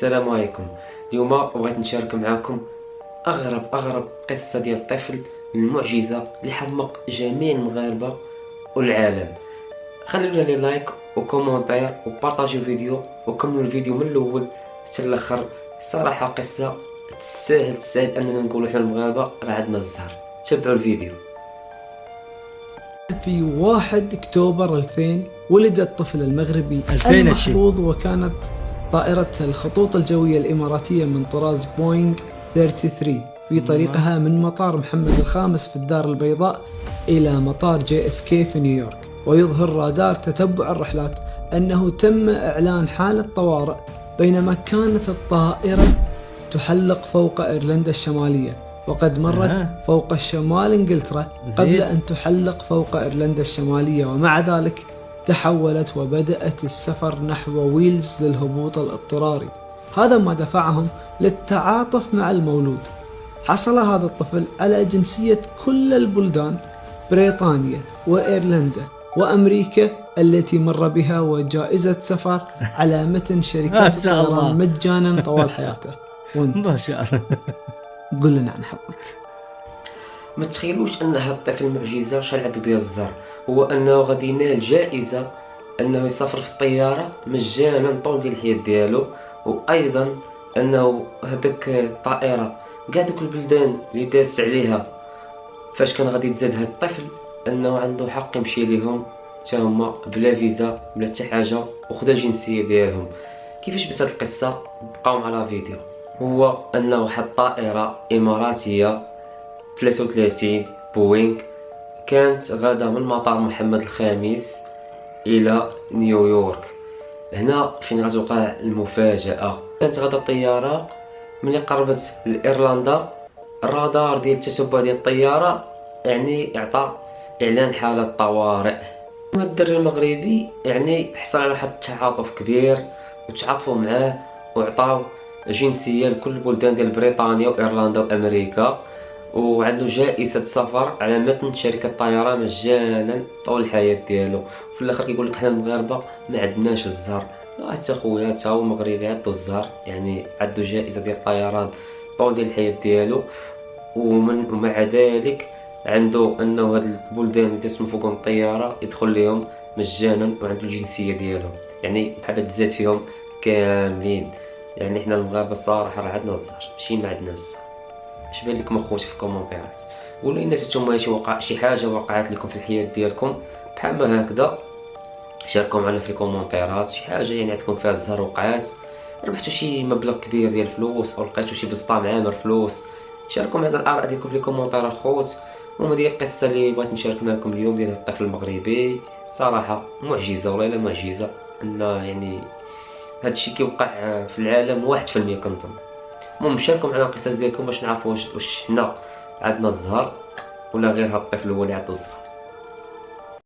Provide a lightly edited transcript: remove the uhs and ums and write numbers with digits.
السلام عليكم. اليوم بغيت نشارك معكم اغرب قصه ديال طفل من المعجزه اللي حمق جميع المغاربه والعالم. خلينا لي لايك وكومونتير وبارطاجيو الفيديو وكملوا الفيديو من الاول حتى الاخر. صراحه قصه تستاهل اننا نقولوا حنا المغاربه راه عندنا الزهر. تابعوا الفيديو. في 1 أكتوبر 2000 ولد الطفل المغربي 2000 المحظوظ، وكانت طائرة الخطوط الجوية الإماراتية من طراز بوينغ 33 في طريقها من مطار محمد الخامس في الدار البيضاء إلى مطار JFK في نيويورك. ويظهر رادار تتبع الرحلات أنه تم إعلان حالة طوارئ بينما كانت الطائرة تحلق فوق إيرلندا الشمالية، وقد مرت فوق شمال إنجلترا قبل أن تحلق فوق إيرلندا الشمالية، ومع ذلك تحولت وبدأت السفر نحو ويلز للهبوط الاضطراري. هذا ما دفعهم للتعاطف مع المولود. حصل هذا الطفل على جنسية كل البلدان، بريطانيا وإيرلندا وأمريكا التي مر بها، وجائزة سفر على متن شركات الطيران مجانا طوال حياته. وانت ما شاء الله قل لنا عن حظك. ما تخيلوش ان هذا الطفل معجزه شحال عنده ديال الزهر. هو انه غادي ينال جائزه انه يسافر في الطياره مجانا طول ديال الحياه ديالو، وايضا انه هذاك الطائره كاع دوك البلدان اللي داس عليها فاش كان غادي يتزاد هذا الطفل انه عنده حق يمشي ليهم حتى هما بلا فيزا بلا حتى حاجه وخذ الجنسيه ديالهم. كيفاش بدات هذه القصه؟ بقاو مع الفيديو. هو انه واحد الطائره اماراتيه 33 بوينغ كانت غاده من مطار محمد الخامس الى نيويورك. هنا فين غتوقع المفاجاه. كانت غاده الطياره ملي قربت لايرلندا الرادار ديال التتبع ديال الطياره يعني اعطى اعلان حاله طوارئ. الدري المغربي يعني حصل على واحد التعاطف كبير وتعاطفوا معاه وعطاو جنسيه لكل البلدان ديال بريطانيا وايرلندا وامريكا، وعنده جائزة سفر على متن شركة طيران مجانا طول الحياة ديالو. في الاخر كيقول لك حنا المغاربة ما عندناش الزهر. حتى خويا حتى هو مغربي عنده الزهر، يعني عنده جائزة ديال الطيران طول ديال الحياة ديالو، ومع ذلك عنده انه هاد البلدان اللي تسمى فوقهم الطيارة يدخل ليهم مجانا وعنده الجنسية ديالهم، يعني بحال تزاد فيهم كاملين. يعني حنا المغاربة الصراحة راه عندنا الزهر ماشي ما عندناش الزهر. اش بان لكم اخوتي في الكومونتيرات؟ قولوا لي الناس نتوما شي حاجه وقعت لكم في الحياه ديالكم بحال ما هكذا. شاركوا معنا في الكومونتيرات شي حاجه يعني عندكم فيها الزهر وقعات، ربحتوا شي مبلغ كبير ديال الفلوس او لقيتوا شي بسطام عامر فلوس. شاركوا معنا الاراء ديالكم في الكومونتيرات خوت. وما ديال القصه اللي بغيت نشارك معكم اليوم ديال الطفل المغربي صراحه معجزه والله الا معجزه. ان يعني هادشي كيوقع في العالم 1% كنظن. المهم شاركوا معنا القصص ديالكم باش نعرفوا واش حنا عندنا الزهر ولا غير هاد الطفل هو اللي عنده الزهر.